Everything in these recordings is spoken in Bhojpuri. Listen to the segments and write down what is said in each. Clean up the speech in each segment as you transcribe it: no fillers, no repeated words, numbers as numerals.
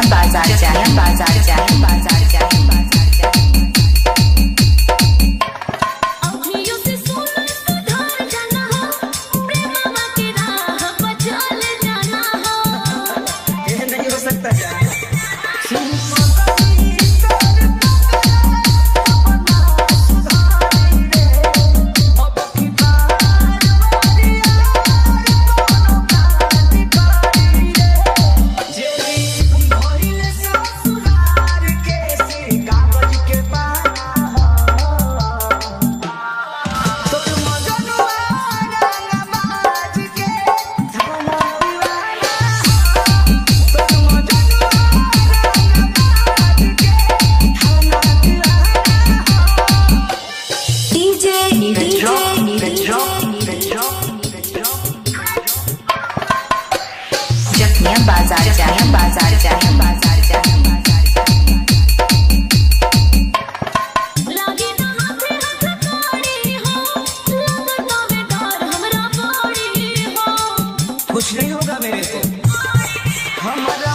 बाजार जाए बाजार जाए बाजार जाए बाजार जाए अखियों से सोना सुधार जाना हो, प्रेम के राह पर चल जाना हो। ये नहीं हो सकता क्या? बाजार जाए बाजार जाए बाजार जाए लागे ना हाथे हाथ ताड़ी हो, लगता वे डर हमरा पड़ी हो। कुछ नहीं होगा मेरे को। हमारा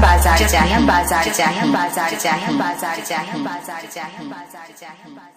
बाजार जाए बाजार जाए बाजार जाए बाजार जाए बाजार जाए बाजार जाए।